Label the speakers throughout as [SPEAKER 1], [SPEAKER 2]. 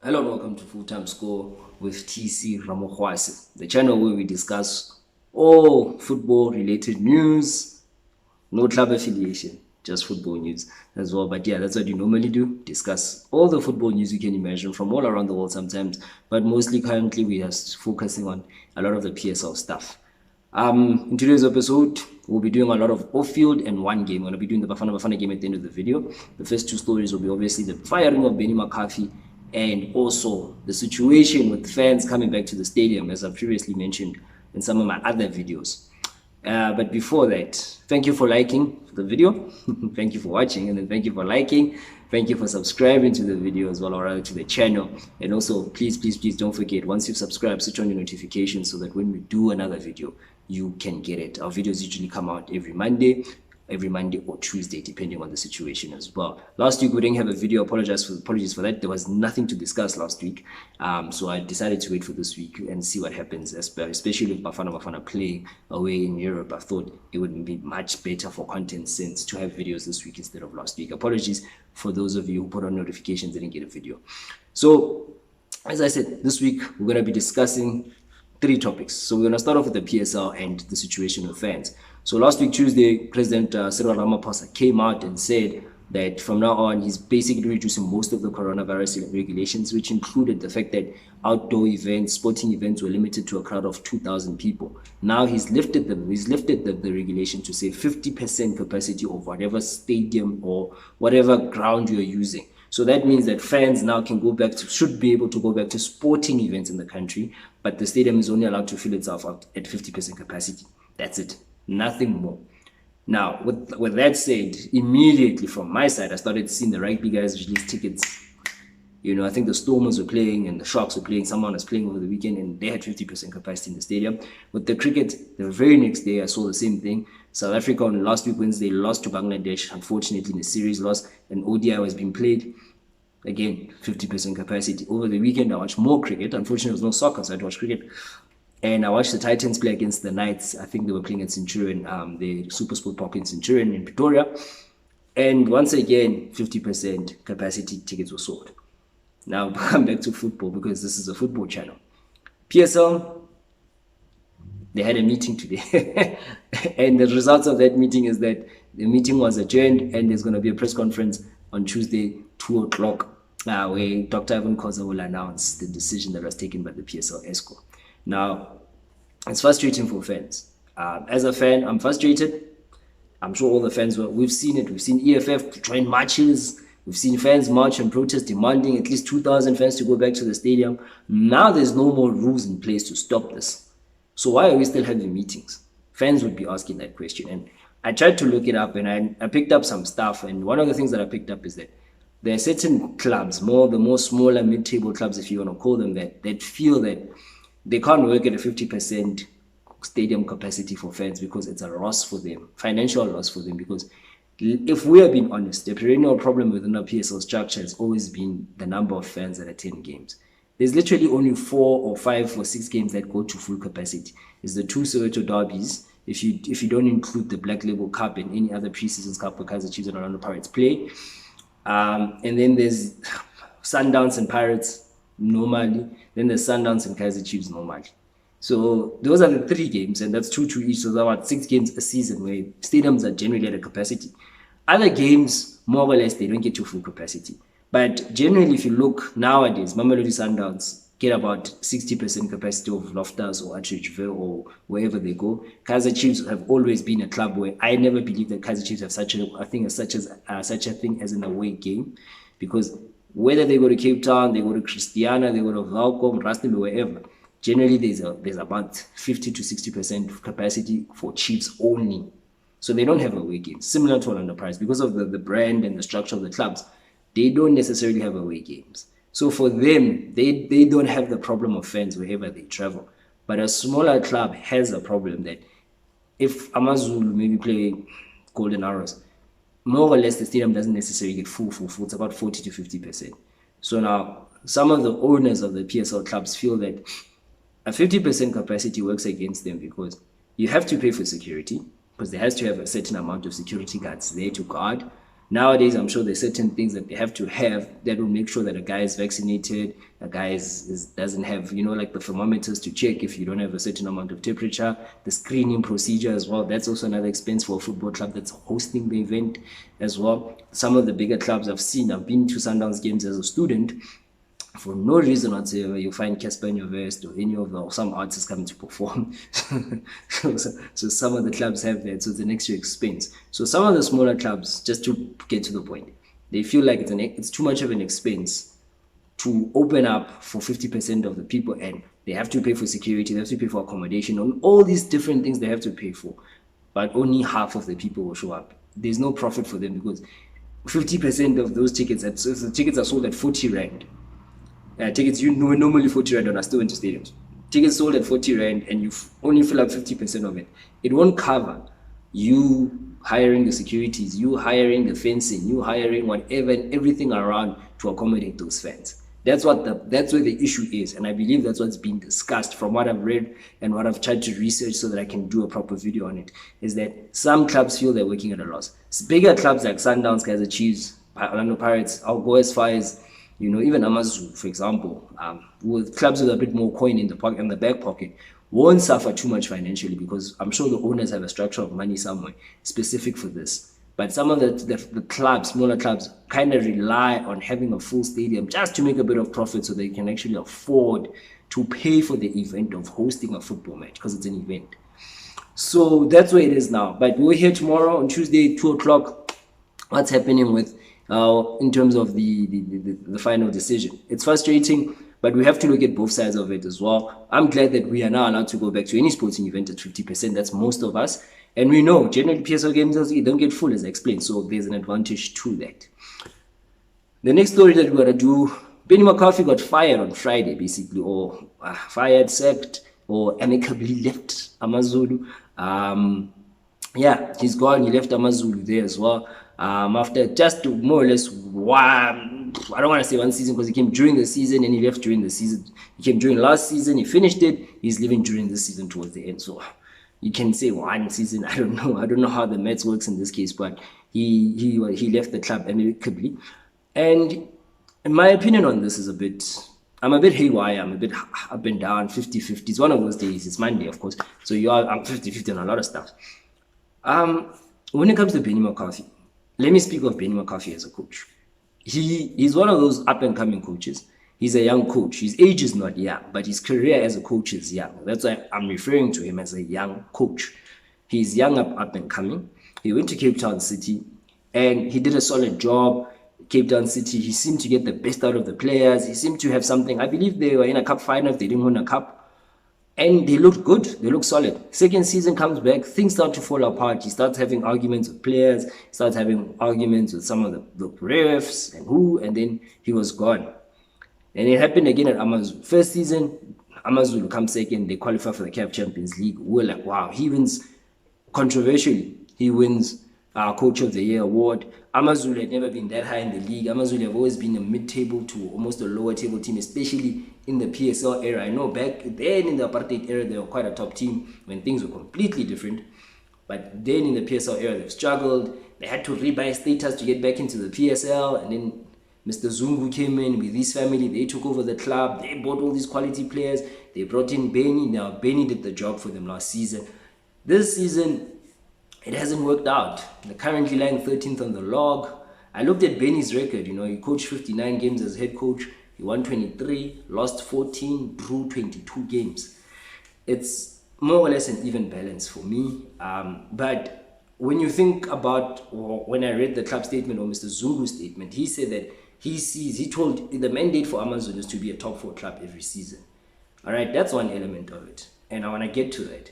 [SPEAKER 1] Hello and welcome to Full Time Score with TC Ramohwase, the channel where we discuss all football related news, no club affiliation, just football news as well. But yeah, that's what you normally do, discuss all the football news you can imagine from all around the world sometimes, but mostly currently we are focusing on a lot of the PSL stuff. In today's episode, we'll be doing a lot of off-field and one game. We're going to be doing the Bafana Bafana game at the end of the video. The first two stories will be obviously the firing of Benni Mccarthy and also the situation with fans coming back to the stadium, as I previously mentioned in some of my other videos. But before that, thank you for liking the video. Thank you for watching, and then thank you for liking. Thank you for subscribing to the video as well, or rather to the channel. And also, please don't forget, once you've subscribed, switch on your notifications so that when we do another video, you can get it. Our videos usually come out every Monday or Tuesday, depending on the situation as well. Last week we didn't have a video. Apologies for that. There was nothing to discuss last week, so I decided to wait for this week and see what happens. Especially with Bafana Bafana playing away in Europe, I thought it would be much better for content sense to have videos this week instead of last week. Apologies for those of you who put on notifications and didn't get a video. So, as I said, this week we're going to be discussing three topics. So we're going to start off with the PSL and the situation of fans. So last week, Tuesday, President Cyril Ramaphosa came out and said that from now on, he's basically reducing most of the coronavirus regulations, which included the fact that outdoor events, sporting events were limited to a crowd of 2,000 people. Now he's lifted the regulation to say 50% capacity of whatever stadium or whatever ground you're using. So that means that fans now should be able to go back to sporting events in the country, but the stadium is only allowed to fill itself up at 50% capacity. That's it. Nothing more. Now, with that said, immediately from my side, I started seeing the rugby guys release tickets. I think the Stormers were playing and the Sharks were playing. Someone was playing over the weekend and they had 50% capacity in the stadium. With the cricket, the very next day, I saw the same thing. South Africa on last week Wednesday lost to Bangladesh, unfortunately in a series loss, and ODI was being played. Again, 50% capacity. Over the weekend, I watched more cricket. Unfortunately, there was no soccer, so I had to watch cricket. And I watched the Titans play against the Knights. I think they were playing at Centurion, the Super Sport Park in Centurion in Pretoria. And once again, 50% capacity tickets were sold. Now, come back to football because this is a football channel. PSL, they had a meeting today. And the results of that meeting is that the meeting was adjourned and there's going to be a press conference on Tuesday, 2 o'clock, where Dr. Ivan Khoza will announce the decision that was taken by the PSL ESCO. Now, it's frustrating for fans. As a fan, I'm frustrated. I'm sure all the fans we've seen it. We've seen EFF join marches. We've seen fans march and protest demanding at least 2,000 fans to go back to the stadium. Now there's no more rules in place to stop this. So why are we still having meetings? Fans would be asking that question. And I tried to look it up and I picked up some stuff. And one of the things that I picked up is that there are certain clubs, the more smaller mid-table clubs, if you want to call them that feel that they can't work at a 50% stadium capacity for fans because it's a loss for them, financial loss for them. Because if we are being honest, the perennial problem within our PSL structure has always been the number of fans that attend games. There's literally only 4 or 5 or 6 games that go to full capacity. It's the 2 Soweto derbies, if you don't include the Black Label Cup and any other pre-seasons cup where Kaizer Chiefs and Orlando Pirates play. And then there's Sundowns and Pirates normally. Then there's Sundowns and Kaizer Chiefs normally. So those are the 3 games, and that's 2 each. So that's about 6 games a season where stadiums are generally at a capacity. Other games, more or less, they don't get to full capacity. But generally, if you look nowadays, Mamelodi Sundowns get about 60% capacity of Loftus or Atteridgeville or wherever they go. Kaizer Chiefs have always been a club where I never believe that Kaizer Chiefs have such a thing as an away game, because whether they go to Cape Town, they go to Christiana, they go to Valcom, Rustenburg, wherever, generally there's about 50 to 60% capacity for Chiefs only. So they don't have away games, similar to Orlando Pirates. Because of the brand and the structure of the clubs, they don't necessarily have away games. So for them, they don't have the problem of fans wherever they travel. But a smaller club has a problem that if Amazulu maybe play Golden Arrows, more or less the stadium doesn't necessarily get full. It's about 40 to 50%. So now some of the owners of the PSL clubs feel that a 50% capacity works against them because you have to pay for security, because there has to have a certain amount of security guards there to guard. Nowadays, I'm sure there's certain things that they have to have that will make sure that a guy is vaccinated, a guy doesn't have, like the thermometers to check if you don't have a certain amount of temperature, the screening procedure as well. That's also another expense for a football club that's hosting the event as well. Some of the bigger clubs I've been to Sundowns games as a student. For no reason whatsoever, you find Casper in your vest or some artists coming to perform. so some of the clubs have that, so it's an extra expense. So some of the smaller clubs, just to get to the point, they feel like it's too much of an expense to open up for 50% of the people, and they have to pay for security, they have to pay for accommodation, and all these different things they have to pay for, but only half of the people will show up. There's no profit for them because 50% of those tickets, so the tickets are sold at 40 rand. Tickets you know normally 40 rand are still into stadiums. Tickets sold at 40 rand and you only fill up 50% of it. It won't cover you hiring the securities, you hiring the fencing, you hiring whatever and everything around to accommodate those fans. That's where the issue is, and I believe that's what's being discussed from what I've read and what I've tried to research so that I can do a proper video on it. Is that some clubs feel they're working at a loss. Bigger clubs like Sundowns, Kaizer Chiefs, Orlando Pirates, I'll go as far as even Amazulu, for example, with clubs with a bit more coin in the back pocket, won't suffer too much financially because I'm sure the owners have a structure of money somewhere specific for this. But some of the clubs, smaller clubs, kind of rely on having a full stadium just to make a bit of profit so they can actually afford to pay for the event of hosting a football match because it's an event. So that's where it is now. But we're here tomorrow on Tuesday, 2 o'clock. What's happening with in terms of the final decision? It's frustrating, but we have to look at both sides of it as well. I'm glad that we are now allowed to go back to any sporting event at 50%. That's most of us. And we know generally PSL games don't get full, as I explained. So there's an advantage to that. The next story that we're going to do, Benni Mccarthy got fired on Friday, basically, or fired, sacked, or amicably left Amazulu. He's gone. He left Amazulu there as well. After just more or less one, I don't want to say one season because he came during the season and he left during the season. He came during last season, he finished it, he's leaving during this season towards the end. So you can say one season, I don't know how the Mets works in this case, but he left the club amicably. And in my opinion on this is I'm a bit haywire, I'm a bit up and down, 50-50. It's one of those days, it's Monday, of course. So I'm 50-50 on a lot of stuff. When it comes to Benni McCarthy, let me speak of Benni McCarthy as a coach. He's one of those up-and-coming coaches. He's a young coach. His age is not young, but his career as a coach is young. That's why I'm referring to him as a young coach. He's young, up-and-coming. He went to Cape Town City, and he did a solid job. Cape Town City, he seemed to get the best out of the players. He seemed to have something. I believe they were in a cup final if they didn't win a cup. And they looked good. They looked solid. Second season comes back. Things start to fall apart. He starts having arguments with players. He starts having arguments with some of the refs and then he was gone. And it happened again at Amazulu. First season, Amazulu comes second. They qualify for the CAF Champions League. We're like, wow. He wins controversially. He wins Coach of the Year award. Amazulu had never been that high in the league. Amazulu have always been a mid-table to almost a lower table team, especially in the PSL era. I know back then in the apartheid era, they were quite a top team when things were completely different. But then in the PSL era, they've struggled. They had to rebuy status to get back into the PSL. And then Mr. Zungu came in with his family. They took over the club. They bought all these quality players. They brought in Benni. Now, Benni did the job for them last season. This season, it hasn't worked out. They're currently lying 13th on the log. I looked at Benni's record. He coached 59 games as head coach. He won 23, lost 14, drew 22 games. It's more or less an even balance for me. But when you think about, or when I read the club statement or Mr. Zungu's statement, he said that he told the mandate for Amazon is to be a top 4 club every season. All right, that's one element of it. And I want to get to that.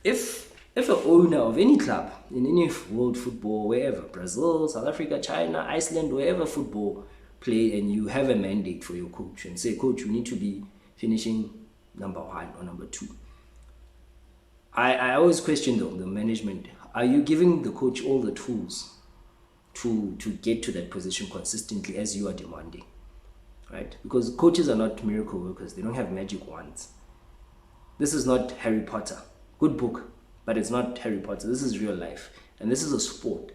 [SPEAKER 1] If an owner of any club in any world football, wherever, Brazil, South Africa, China, Iceland, wherever football play, and you have a mandate for your coach and say, coach, you need to be finishing number 1 or number 2. I always question the management. Are you giving the coach all the tools to get to that position consistently as you are demanding? Right? Because coaches are not miracle workers. They don't have magic wands. This is not Harry Potter. Good book, but it's not Harry Potter. This is real life. And this is a sport.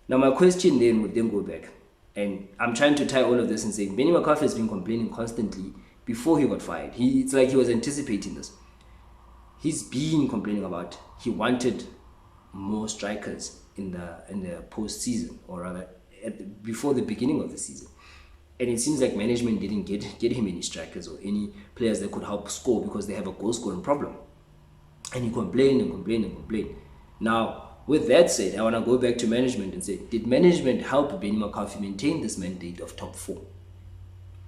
[SPEAKER 1] Now my question then would then go back, and I'm trying to tie all of this and saying Benni McCarthy has been complaining constantly before he got fired. It's like he was anticipating this. He's been complaining about he wanted more strikers in the post-season, or rather before the beginning of the season. And it seems like management didn't get him any strikers or any players that could help score because they have a goal scoring problem. And he complained and complained and complained. Now, with that said, I want to go back to management and say, did management help Benni McCarthy maintain this mandate of top 4?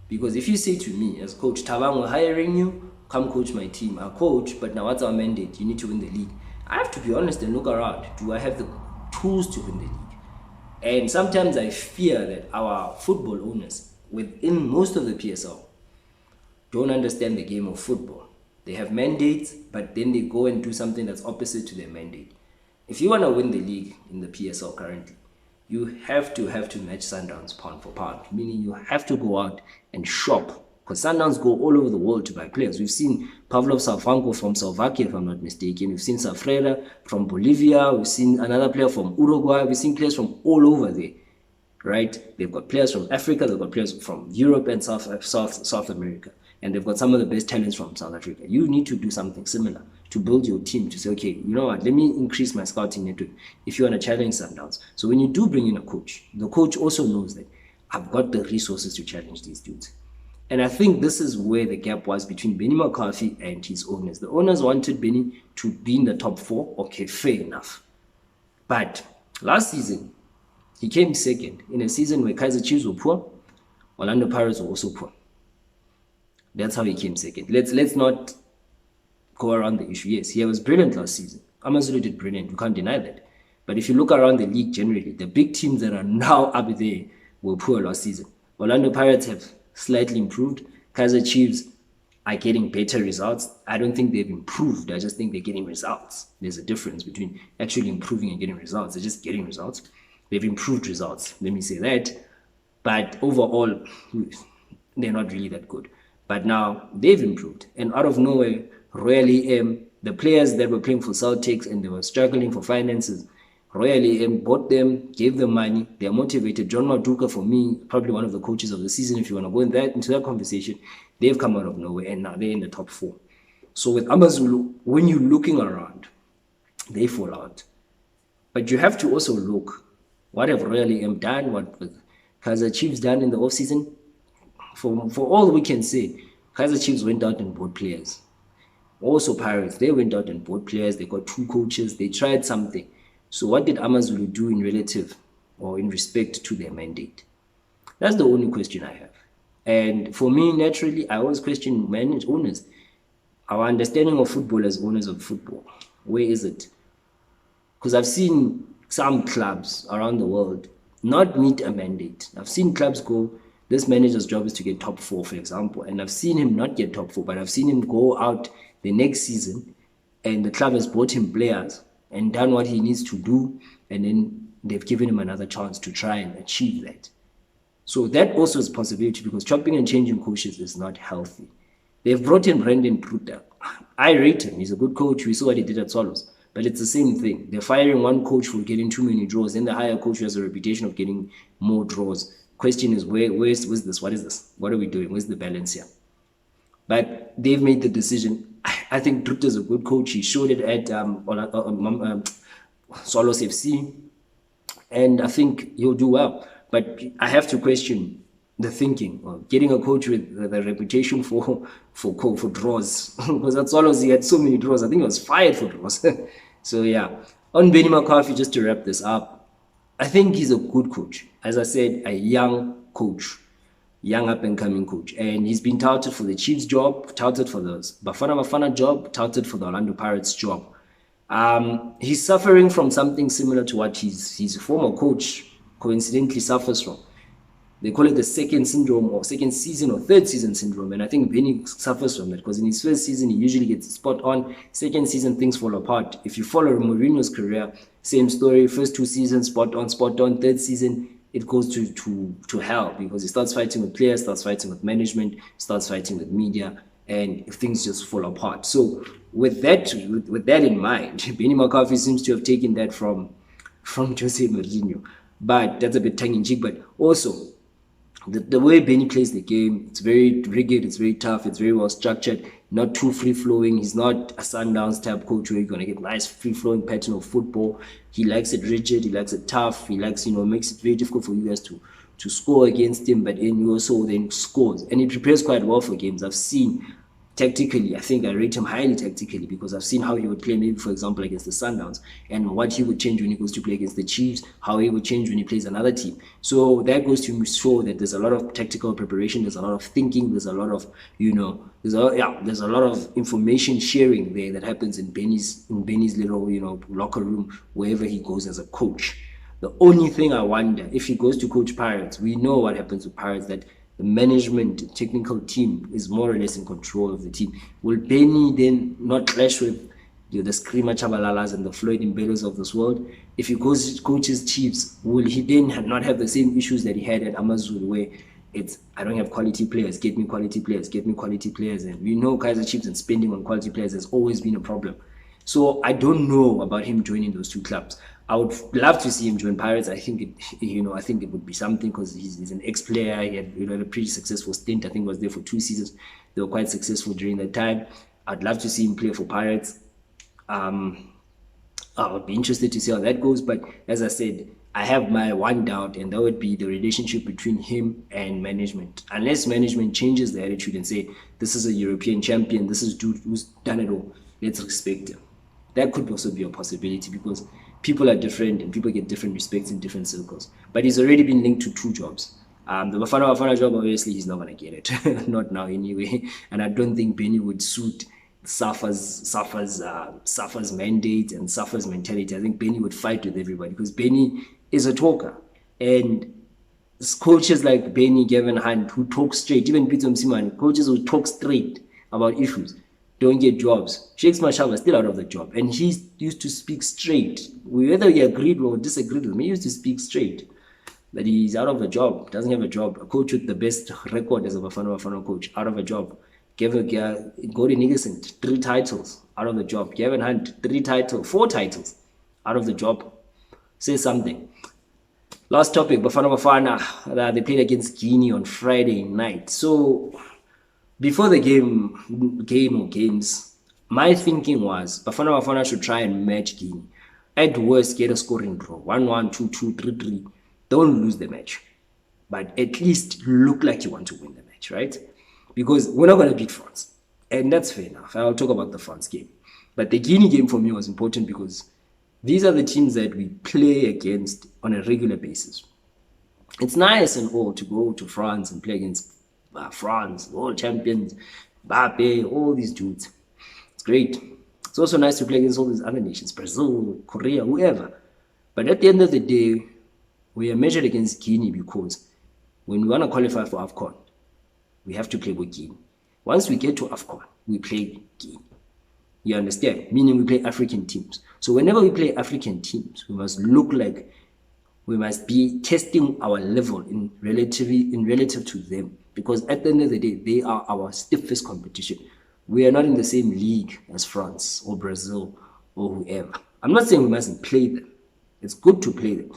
[SPEAKER 1] Because if you say to me as coach, Tabang, we're hiring you, come coach my team. I coach, but now what's our mandate? You need to win the league. I have to be honest and look around. Do I have the tools to win the league? And sometimes I fear that our football owners within most of the PSL don't understand the game of football. They have mandates, but then they go and do something that's opposite to their mandate. If you want to win the league in the PSL currently, you have to match Sundowns pound for pound, meaning you have to go out and shop, because Sundowns go all over the world to buy players. We've seen Pavlov Safanko from Slovakia, if I'm not mistaken. We've seen Safreda from Bolivia. We've seen another player from Uruguay. We've seen players from all over there, right? They've got players from Africa. They've got players from Europe and South America. And they've got some of the best talents from South Africa. You need to do something similar to build your team, to say, okay, you know what, let me increase my scouting network if you want to challenge Sundowns. So when you do bring in a coach, the coach also knows that I've got the resources to challenge these dudes. And I think this is where the gap was between Benni McCarthy and his owners. The owners wanted Benni to be in the top 4. Okay, fair enough. But last season, he came second in a season where Kaizer Chiefs were poor, Orlando Pirates were also poor. That's how he came second. Let's not go around the issue. Yes, he was brilliant last season. Amazulu did brilliant. You can't deny that. But if you look around the league generally, the big teams that are now up there were poor last season. Orlando Pirates have slightly improved. Kaizer Chiefs are getting better results. I don't think they've improved. I just think they're getting results. There's a difference between actually improving and getting results. They're just getting results. They've improved results. Let me say that. But overall, they're not really that good. But now they've improved. And out of nowhere, Royal EM, the players that were playing for Celtics and they were struggling for finances, Royal EM bought them, gave them money. They are motivated. John Maduka, for me, probably one of the coaches of the season, if you want to go into that conversation, they've come out of nowhere and now they're in the top 4. So with Amazulu, when you're looking around, they fall out. But you have to also look, what have Royal EM done? What Kaizer Chiefs done in the offseason? For all we can say, Kaizer Chiefs went out and bought players. Also Pirates, they went out and bought players. They got 2 coaches. They tried something. So what did Amazulu do in relative or in respect to their mandate? That's the only question I have. And for me, naturally, I always question owners. Our understanding of football as owners of football, where is it? Because I've seen some clubs around the world not meet a mandate. I've seen clubs go, this manager's job is to get top 4, for example. And I've seen him not get top 4, but I've seen him go out the next season and the club has bought him players and done what he needs to do. And then they've given him another chance to try and achieve that. So that also is a possibility because chopping and changing coaches is not healthy. They've brought in Brendan Pruter. I rate him. He's a good coach. We saw what he did at Swallows. But it's the same thing. They're firing one coach for getting too many draws. Then the higher coach who has a reputation of getting more draws. Question is, where's this? What is this? What are we doing? Where's the balance here? But they've made the decision. I think Pruter's a good coach. He showed it at Swallows FC. And I think he'll do well. But I have to question the thinking of getting a coach with the reputation for draws. Because at Swallows he had so many draws. I think he was fired for draws. So yeah, on Benni McCarthy, just to wrap this up, I think he's a good coach. As I said, a young coach, young up-and-coming coach. And he's been touted for the Chiefs job, touted for the Bafana Bafana job, touted for the Orlando Pirates job. He's suffering from something similar to what his former coach coincidentally suffers from. They call it the second syndrome or second season or third season syndrome. And I think Benni suffers from that because in his first season, he usually gets spot on. Second season, things fall apart. If you follow Mourinho's career, same story. First 2 seasons, spot on, spot on. Third season, it goes to hell because he starts fighting with players, starts fighting with management, starts fighting with media, and things just fall apart. So with that in mind, Benni McCarthy seems to have taken that from Jose Mourinho. But that's a bit tongue-in-cheek. But also, the way Benny plays the game, it's very rigid, it's very tough, it's very well structured, not too free-flowing. He's not a Sundowns type coach where you're going to get nice free-flowing pattern of football. He likes it rigid, he likes it tough, he likes, makes it very difficult for you guys to score against him, but then he also then scores. And he prepares quite well for games. I've seen tactically, I think I rate him highly tactically because I've seen how he would play, maybe for example against the Sundowns, and what he would change when he goes to play against the Chiefs, how he would change when he plays another team. So that goes to show that there's a lot of tactical preparation, there's a lot of thinking, there's a lot of there's a lot of information sharing there that happens in Benny's little locker room wherever he goes as a coach. The only thing I wonder, if he goes to coach Pirates, we know what happens with Pirates, that the management technical team is more or less in control of the team. Will Benny then not clash with the Screamer Chabalalas and the Floyd Mbelos of this world? If he coaches Chiefs, will he then not have the same issues that he had at Amazulu, where it's, I don't have quality players, get me quality players, get me quality players? And we know Kaizer Chiefs and spending on quality players has always been a problem. So I don't know about him joining those two clubs. I would love to see him join Pirates. I think it would be something because he's an ex-player. He had a pretty successful stint. I think he was there for 2 seasons. They were quite successful during that time. I'd love to see him play for Pirates. I would be interested to see how that goes. But as I said, I have my one doubt, and that would be the relationship between him and management. Unless management changes the attitude and say, this is a European champion, this is dude who's done it all, let's respect him. That could also be a possibility because people are different and people get different respects in different circles. But he's already been linked to 2 jobs. The Bafana Bafana job, obviously, he's not going to get it. Not now anyway. And I don't think Benny would suit Safa's mandate and Safa's mentality. I think Benny would fight with everybody because Benny is a talker. And coaches like Benny, Gavin Hunt, who talk straight, even Peter Msimani, coaches who talk straight about issues, don't get jobs. Shakes Mashava is still out of the job, and he used to speak straight. Whether he agreed or disagreed with him, he used to speak straight. That he's out of a job, doesn't have a job. A coach with the best record as a Bafana Bafana coach, out of a job. Gordon Niggerson, 3 titles, out of the job. Gavin Hunt, 4 titles, out of the job. Say something. Last topic, Bafana Bafana. They played against Guinea on Friday night. So before the games, my thinking was Bafana Bafana should try and match Guinea. At worst, get a scoring draw. 1-1, 2-2, 3-3. Don't lose the match. But at least look like you want to win the match, right? Because we're not going to beat France. And that's fair enough. I'll talk about the France game. But the Guinea game for me was important because these are the teams that we play against on a regular basis. It's nice and all to go to France and play against France, world champions, Mbappe, all these dudes. It's great. It's also nice to play against all these other nations, Brazil, Korea, whoever. But at the end of the day, we are measured against Guinea because when we want to qualify for AFCON, we have to play with Guinea. Once we get to AFCON, we play Guinea. You understand? Meaning we play African teams. So whenever we play African teams, we must look like we must be testing our level in relative to them. Because at the end of the day, they are our stiffest competition. We are not in the same league as France or Brazil or whoever. I'm not saying we mustn't play them. It's good to play them.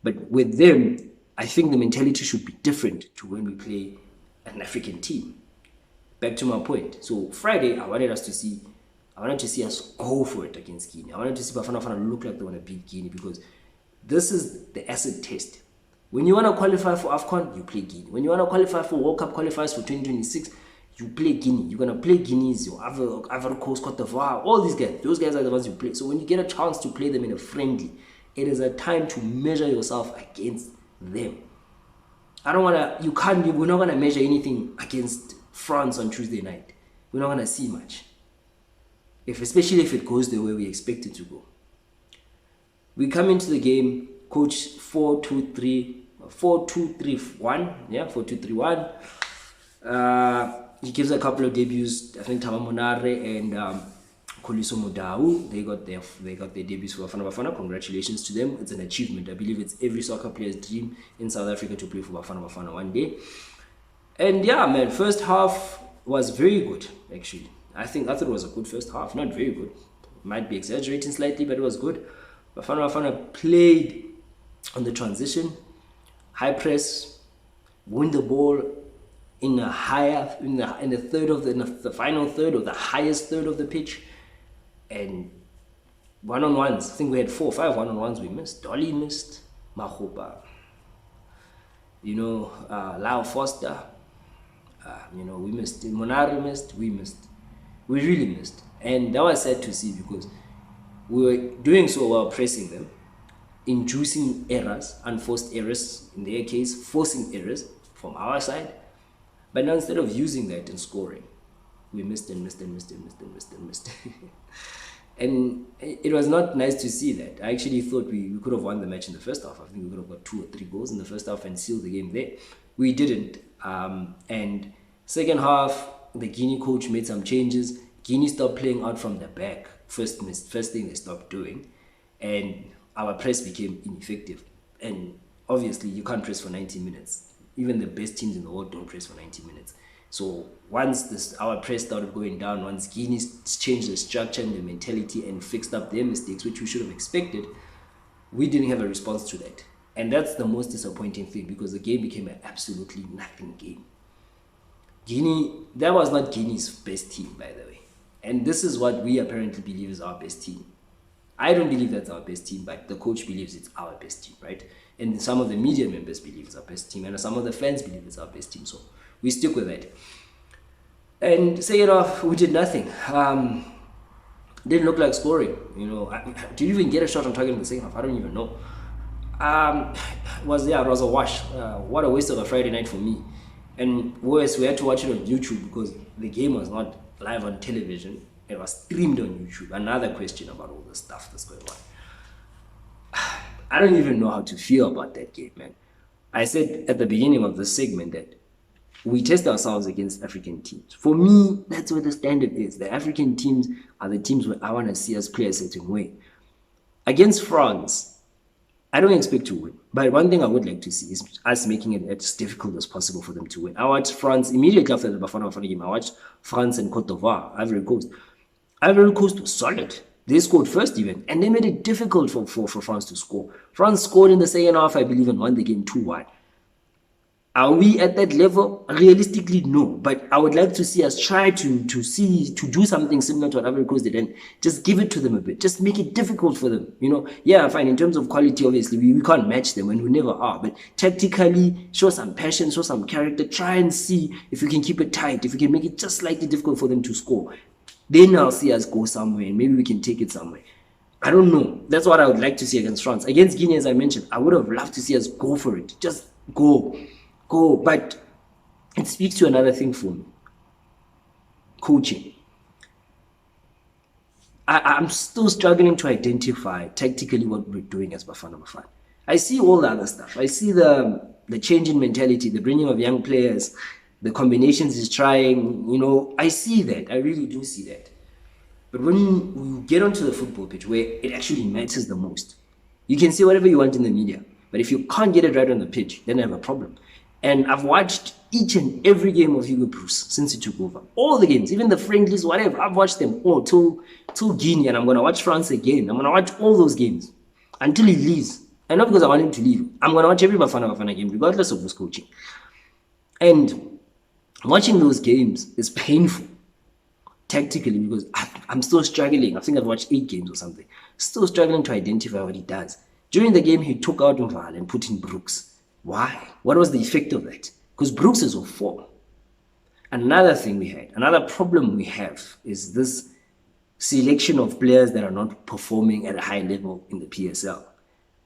[SPEAKER 1] But with them, I think the mentality should be different to when we play an African team. Back to my point. So Friday, I wanted to see us go for it against Guinea. I wanted to see Bafana Bafana look like they want to beat Guinea because this is the acid test. When you want to qualify for AFCON, you play Guinea. When you want to qualify for World Cup qualifiers for 2026, you play Guinea. You're going to play Guineas, your Ivory Coast, Cote d'Ivoire, all these guys. Those guys are the ones you play. So when you get a chance to play them in a friendly, it is a time to measure yourself against them. We're not going to measure anything against France on Tuesday night. We're not going to see much. Especially if it goes the way we expect it to go. We come into the game, coach 4-2-3-1. Yeah, 4-2-3-1. He gives a couple of debuts. I think Tamamonare and Koliso Modau. They got their debuts for Bafana Bafana. Congratulations to them. It's an achievement. I believe it's every soccer player's dream in South Africa to play for Bafana Bafana one day. And yeah, man, first half was very good, actually. I thought it was a good first half. Not very good. Might be exaggerating slightly, but it was good. Bafana Bafana played on the transition, high press, win the ball in a higher in the third of the final third or the highest third of the pitch, and one-on-ones. I think we had 4 or 5 one-on-ones we missed. Dolly missed, Mahopa, Lau Foster, we missed. Monari missed. We missed. We really missed, and that was sad to see because we were doing so well pressing them, inducing errors, unforced errors in their case, forcing errors from our side. But now instead of using that and scoring, we missed and missed and missed and missed and missed and missed. And it was not nice to see that. I actually thought we could have won the match in the first half. I think we could have got 2 or 3 goals in the first half and sealed the game there. We didn't. And second half, the Guinea coach made some changes. Guinea stopped playing out from the back. First thing they stopped doing. And our press became ineffective. And obviously, you can't press for 90 minutes. Even the best teams in the world don't press for 90 minutes. So once our press started going down, once Guinea changed the structure and the mentality and fixed up their mistakes, which we should have expected, we didn't have a response to that. And that's the most disappointing thing because the game became an absolutely nothing game. That was not Guinea's best team, by the way. And this is what we apparently believe is our best team. I don't believe that's our best team, but the coach believes it's our best team, right? And some of the media members believe it's our best team, and some of the fans believe it's our best team. So we stick with that. And second off, we did nothing. Didn't look like scoring. Did you even get a shot on target in the second half? I don't even know. It was a wash. What a waste of a Friday night for me. And worse, we had to watch it on YouTube because the game was not live on television. It was streamed on YouTube. Another question about all the stuff that's going on. I don't even know how to feel about that game, man. I said at the beginning of the segment that we test ourselves against African teams. For me, that's what the standard is. The African teams are the teams where I want to see us play a certain way. Against France, I don't expect to win. But one thing I would like to see is us making it as difficult as possible for them to win. I watched France immediately after the Bafana Bafana game. I watched France and Cote d'Ivoire, Ivory Coast. Ivory Coast was solid. They scored first even, and they made it difficult for France to score. France scored in the second half, I believe, and won the game 2-1. Are we at that level? Realistically, no. But I would like to see us try to do something similar to what Ivory Coast did and just give it to them a bit. Just make it difficult for them. Yeah, fine. In terms of quality, obviously, we can't match them and we never are. But tactically, show some passion, show some character. Try and see if we can keep it tight, if we can make it just slightly difficult for them to score. Then I'll see us go somewhere and maybe we can take it somewhere. I don't know. That's what I would like to see against France. Against Guinea, as I mentioned, I would have loved to see us go for it. Just go. But it speaks to another thing for me. Coaching. I'm still struggling to identify tactically what we're doing as Bafana Bafana. I see all the other stuff. I see the change in mentality, the bringing of young players, the combinations he's trying. I see that. I really do see that. But when you get onto the football pitch where it actually matters the most, you can say whatever you want in the media. But if you can't get it right on the pitch, then I have a problem. And I've watched each and every game of Hugo Bruce since he took over. All the games, even the friendlies, whatever. I've watched them all till Guinea, and I'm going to watch France again. I'm going to watch all those games until he leaves. And not because I want him to leave. I'm going to watch every Bafana Bafana game, regardless of who's coaching. And watching those games is painful, tactically, because I'm still struggling. I think I've watched 8 games or something. Still struggling to identify what he does. During the game, he took out Mval and put in Brooks. Why? What was the effect of that? Because Brooks is of 4. Another problem we have is this selection of players that are not performing at a high level in the PSL.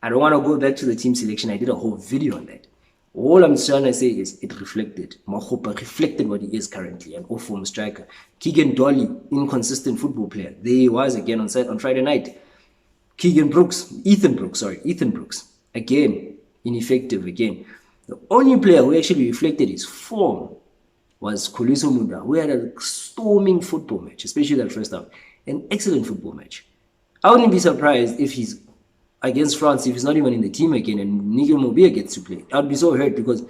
[SPEAKER 1] I don't want to go back to the team selection. I did a whole video on that. All I'm trying to say is it reflected. Mahopa reflected what he is currently, an off-form striker. Keegan Dolly, inconsistent football player. There he was again on Friday night. Ethan Brooks, again, ineffective again. The only player who actually reflected his form was Koliso Muda, who had a storming football match, especially that first half. An excellent football match. I wouldn't be surprised if he's against France, if he's not even in the team again and Nigel Mobia gets to play. I'd be so hurt because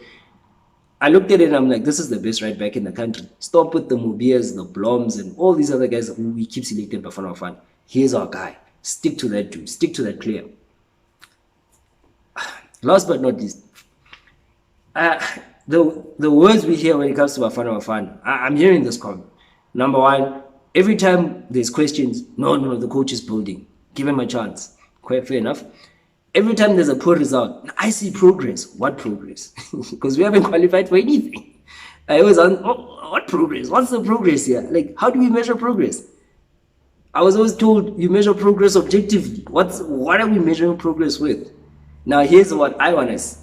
[SPEAKER 1] I looked at it and I'm like, this is the best right back in the country. Stop with the Mobias, the Bloms, and all these other guys who we keep selecting Bafana Bafana. Here's our guy. Stick to that dude. Stick to that player. Last but not least, the words we hear when it comes to Bafana Bafana, I'm hearing this comment. Number one, every time there's questions, no, the coach is building. Give him a chance. Quite fair enough. Every time there's a poor result, I see progress. What progress? Because we haven't qualified for anything. I always ask, what progress? What's the progress here? Like, how do we measure progress? I was always told you measure progress objectively. What are we measuring progress with? Now, here's what I want to see.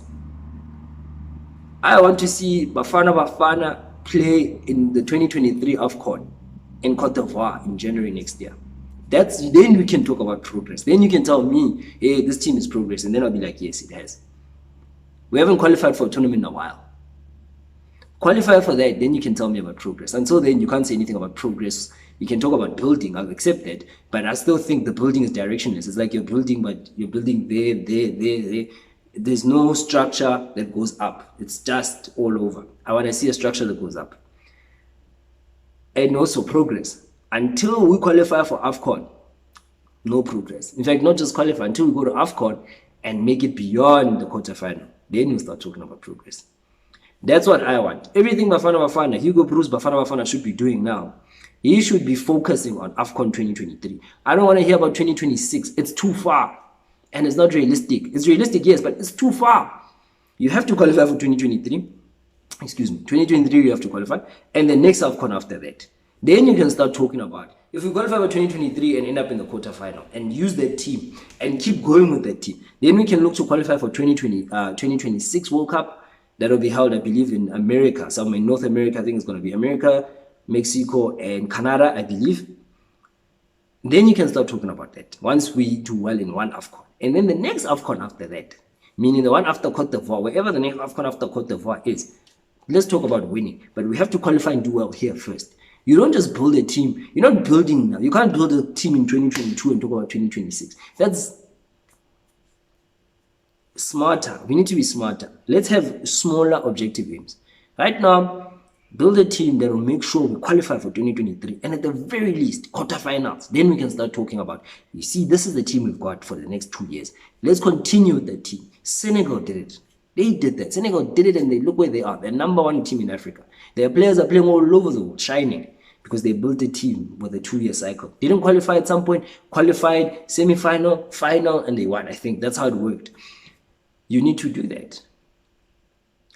[SPEAKER 1] I want to see Bafana Bafana play in the 2023 AFCON in Cote d'Ivoire in January next year. Then we can talk about progress. Then you can tell me, hey, this team is progress. And then I'll be like, yes, it has. We haven't qualified for a tournament in a while. Qualify for that, then you can tell me about progress. Until then, you can't say anything about progress. You can talk about building. I'll accept that. But I still think the building is directionless. It's like you're building, but you're building there. There's no structure that goes up. It's just all over. I want to see a structure that goes up. And also progress. Until we qualify for AFCON, no progress. In fact, not just qualify, until we go to AFCON and make it beyond the quarterfinal. Then we start talking about progress. That's what I want. Everything Bafana, Hugo Bruce Bafana should be doing now. He should be focusing on AFCON 2023. I don't want to hear about 2026. It's too far. And it's not realistic. It's realistic, yes, but it's too far. You have to qualify for 2023. 2023 you have to qualify. And the next AFCON after that. Then you can start talking about, if we qualify for 2023 and end up in the quarterfinal and use that team and keep going with that team, then we can look to qualify for 2026 World Cup. That will be held, I believe, in America. Somewhere in North America, I think it's going to be America, Mexico, and Canada, I believe. Then you can start talking about that once we do well in one AFCON. And then the next AFCON after that, meaning the one after Cote d'Ivoire, wherever the next AFCON after Cote d'Ivoire is, let's talk about winning. But we have to qualify and do well here first. You don't just build a team. You're not building now. You can't build a team in 2022 and talk about 2026. That's smarter. We need to be smarter. Let's have smaller objective aims. Right now, build a team that will make sure we qualify for 2023. And at the very least, quarterfinals. Then we can start talking about, you see, this is the team we've got for the next 2 years. Let's continue with that team. Senegal did it. They did that. Senegal did it and they look where they are. They're number one team in Africa. Their players are playing all over the world, shining. Because they built a team with a 2-year cycle. They didn't qualify at some point, qualified, semi-final, final, and they won. I think that's how it worked. You need to do that.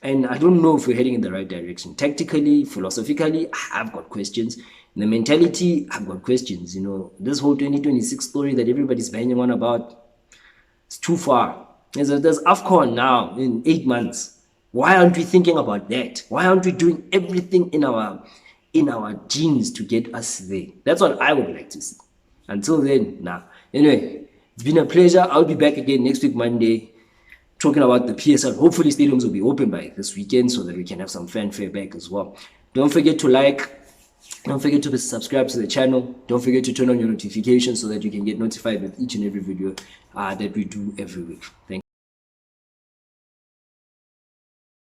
[SPEAKER 1] And I don't know if we're heading in the right direction. Tactically, philosophically, I've got questions. In the mentality, I've got questions. You know, this whole 2026 story that everybody's banging on about, it's too far. There's AFCON now in 8 months. Why aren't we thinking about that? Why aren't we doing everything in our genes to get us there? That's what I would like to see. Until then, nah. Anyway, it's been a pleasure. I'll be back again next week, Monday, talking about the PSL. Hopefully, stadiums will be open by this weekend so that we can have some fanfare back as well. Don't forget to like. Don't forget to subscribe to the channel. Don't forget to turn on your notifications so that you can get notified with each and every video that we do every week. Thank you.